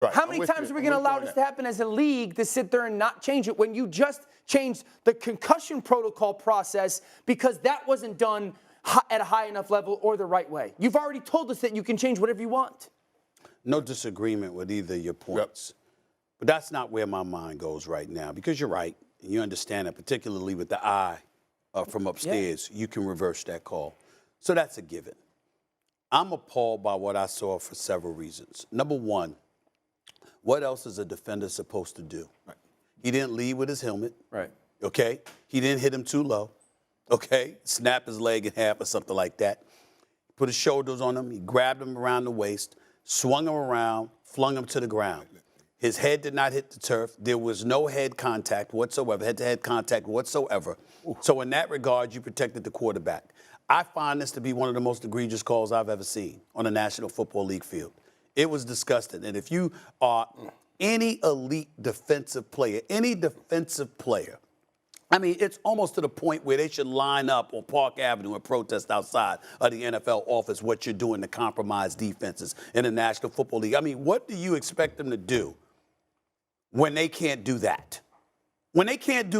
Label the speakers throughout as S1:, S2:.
S1: Right.
S2: How many times are we going to allow this to happen as a league to sit there and not change it when you just changed the concussion protocol process because that wasn't done at a high enough level or the right way? You've already told us that you can change whatever you want.
S3: No disagreement with either of your points. Yep. But that's not where my mind goes right now, because you're right. And you understand that, particularly with the eye from upstairs, you can reverse that call. So that's a given. I'm appalled by what I saw for several reasons. Number one, what else is a defender supposed to do? Right. He didn't lead with his helmet. Right. Okay? He didn't hit him too low. Okay? Snap his leg in half or something like that. Put his shoulders on him. He grabbed him around the waist, swung him around, flung him to the ground. His head did not hit the turf. There was no head contact whatsoever, head-to-head contact whatsoever. Ooh. So in that regard, you protected the quarterback. I find this to be one of the most egregious calls I've ever seen on a National Football League field. It was disgusting. And if you are any elite defensive player, I mean, it's almost to the point where they should line up on Park Avenue and protest outside of the NFL office what you're doing to compromise defenses in the National Football League. I mean, what do you expect them to do when they can't do that? When they can't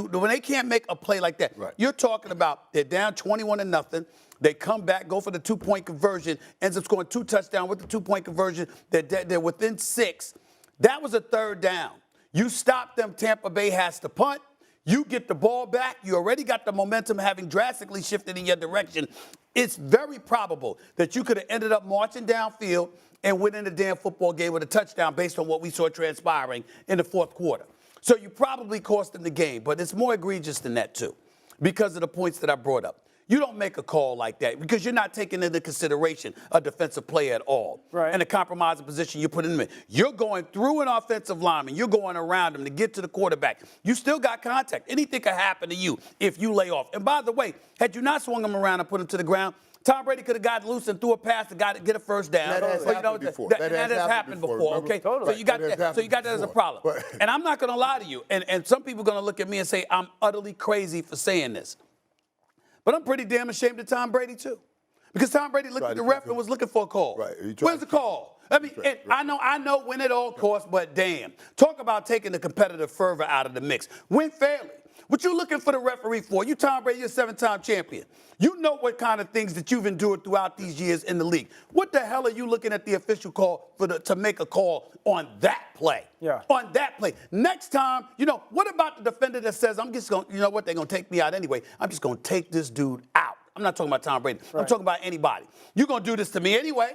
S3: make a play like that? Right. You're talking about they're down 21-0. They come back, go for the 2-point conversion, ends up scoring 2 touchdowns with the 2-point conversion. They're within 6. That was a 3rd down. You stop them. Tampa Bay has to punt. You get the ball back. You already got the momentum having drastically shifted in your direction. It's very probable that you could have ended up marching downfield and winning the damn football game with a touchdown based on what we saw transpiring in the 4th quarter. So you probably cost them the game, but it's more egregious than that, too, because of the points that I brought up. You don't make a call like that because you're not taking into consideration a defensive player at all. Right. And the compromising position you put him in. You're going through an offensive lineman. You're going around him to get to the quarterback. You still got contact. Anything could happen to you if you lay off. And by the way, had you not swung him around and put him to the ground, Tom Brady could have got loose and threw a pass to get a 1st down.
S1: That has happened before.
S3: That has happened before. Okay, totally. So you got that as a problem. But, and I'm not going to lie to you. And some people are going to look at me and say I'm utterly crazy for saying this. But I'm pretty damn ashamed of Tom Brady, too. Because Tom Brady looked at the ref and was looking for a call. Right. Where's the call? I mean, I know win at all costs, but damn. Talk about taking the competitive fervor out of the mix. Win fairly. What you looking for the referee for? You Tom Brady, you're a 7-time champion. You know what kind of things that you've endured throughout these years in the league. What the hell are you looking at the official call to make a call on that play? Yeah. On that play. Next time, what about the defender that says, I'm just going, they're going to take me out anyway. I'm just going to take this dude out. I'm not talking about Tom Brady. Right. I'm talking about anybody. You're going to do this to me anyway,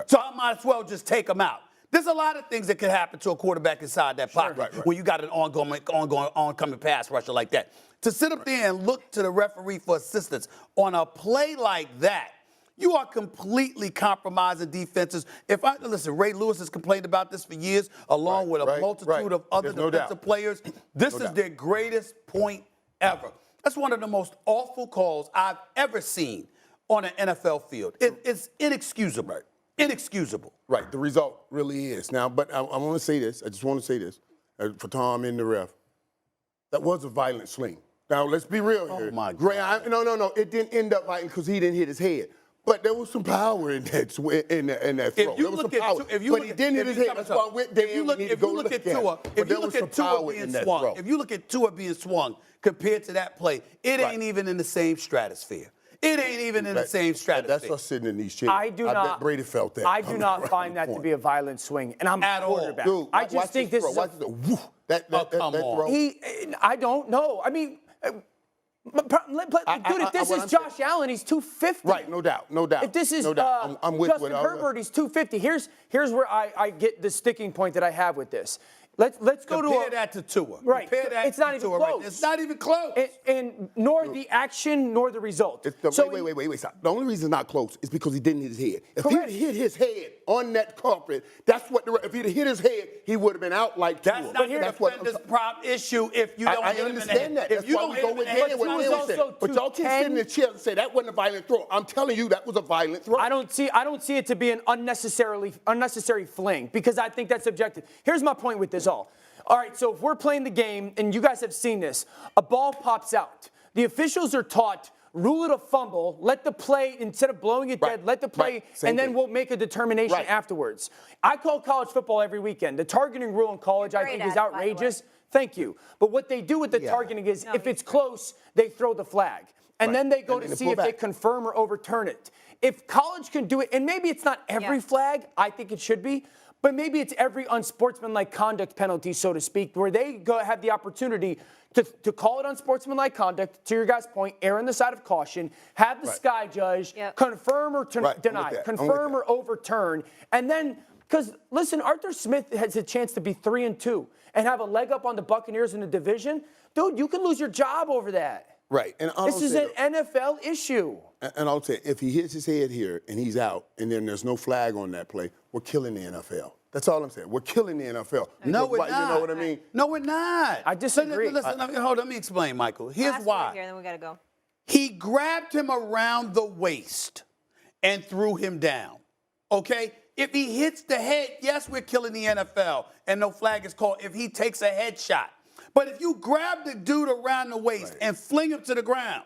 S3: so I might as well just take him out. There's a lot of things that could happen to a quarterback inside that pocket when you got an oncoming pass rusher like that. To sit up there and look to the referee for assistance on a play like that, you are completely compromising defenses. Listen, Ray Lewis has complained about this for years, along with a multitude of other defensive players. This is their greatest point ever. That's one of the most awful calls I've ever seen on an NFL field. It's inexcusable. Inexcusable.
S1: Right. The result really is. Now, but I want to say this. I just want to say this for Tom and the ref. That was a violent swing. Now, let's be real here.
S3: Oh, my God.
S1: No. It didn't end up violent because he didn't hit his head. But there was some power in that throw. But he didn't hit his head. That's why I went there.
S3: If you look at Tua being swung compared to that play, it ain't even in the same stratosphere. It ain't even in the same stratosphere.
S1: That's us sitting in these chairs.
S2: I bet
S1: Brady felt that.
S2: I do not find that to be a violent swing, and I'm a quarterback.
S1: Dude,
S2: I just think this is
S1: that throw.
S2: I don't know. I mean, dude, if this is Josh Allen, he's 250.
S1: Right, no doubt.
S2: If this is
S1: I'm with
S2: Justin Herbert, he's 250. Here's where I get the sticking point that I have with this. Let's go
S3: compare that to Tua.
S2: Right.
S3: It's not even close. Right. It's not even close.
S2: And nor the action nor the result.
S1: Wait, stop. The only reason it's not close is because he didn't hit his head. If he hit his head on that carpet, that's what. If he'd hit his head, he would have been out like Tua.
S3: That's not the defender's prop issue if you don't hit him in the head.
S1: I understand that. That's why we go with Dan. But y'all can't sit in the chair and say that wasn't a violent throw. I'm telling you, that was a violent throw.
S2: I don't see it to be an unnecessary fling because I think that's subjective. Here's my point with this all. All right, so if we're playing the game, and you guys have seen this, a ball pops out. The officials are taught rule it a fumble, let the play, instead of blowing it dead, let the play, and then we'll make a determination afterwards. I call college football every weekend. The targeting rule in college, I think, is outrageous. Thank you. But what they do with the targeting is if it's close, they throw the flag. And then they go to see if they confirm or overturn it. If college can do it, and maybe it's not every flag, I think it should be, but maybe it's every unsportsmanlike conduct penalty, so to speak, where they have the opportunity to call it unsportsmanlike conduct, to your guys' point, err on the side of caution, have the sky judge confirm or deny, confirm or overturn, and then, because, listen, Arthur Smith has a chance to be 3-2 and have a leg up on the Buccaneers in the division. Dude, you can lose your job over that.
S1: Right. And
S2: this is an NFL issue.
S1: And I'll say, if he hits his head here and he's out and then there's no flag on that play, we're killing the NFL. That's all I'm saying. We're killing the NFL.
S3: No, we're not.
S1: You know what I mean?
S3: No, we're not.
S2: I disagree.
S3: Listen, hold on, let me explain, Michael. Here's why.
S4: Here, then we gotta go.
S3: He grabbed him around the waist and threw him down. Okay? If he hits the head, yes, we're killing the NFL, and no flag is called if he takes a headshot. But if you grab the dude around the waist and fling him to the ground,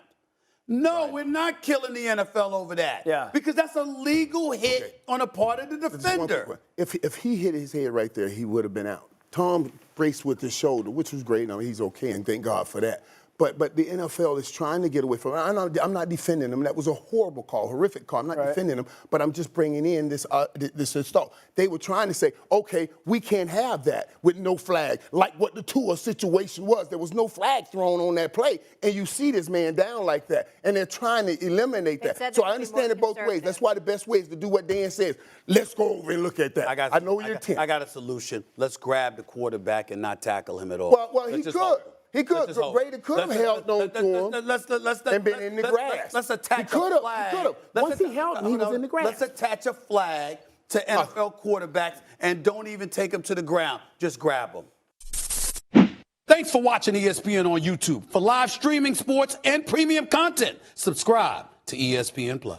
S3: no, we're not killing the NFL over that.
S2: Yeah.
S3: Because that's a legal hit on a part of the defender.
S1: If he hit his head right there, he would have been out. Tom braced with his shoulder, which was great. I mean, he's okay, and thank God for that. But the NFL is trying to get away from it. I'm not defending them. That was a horrible call, horrific call. I'm not defending them, but I'm just bringing in this thought. They were trying to say, okay, we can't have that with no flag, like what the Tua situation was. There was no flag thrown on that play, and you see this man down like that, and they're trying to eliminate that. So I understand it both ways. That's why the best way is to do what Dan says. Let's go over and look at that. I know your intent.
S3: I got a solution. Let's grab the quarterback and not tackle him at all.
S1: Well, he could. He could. Brady could have held on to him and been in the grass.
S3: Let's attach a flag.
S1: He could have. Once he held him, he was in the grass.
S3: Let's attach a flag to NFL quarterbacks and don't even take them to the ground. Just grab them. Thanks for watching ESPN on YouTube. For live streaming sports and premium content, subscribe to ESPN+.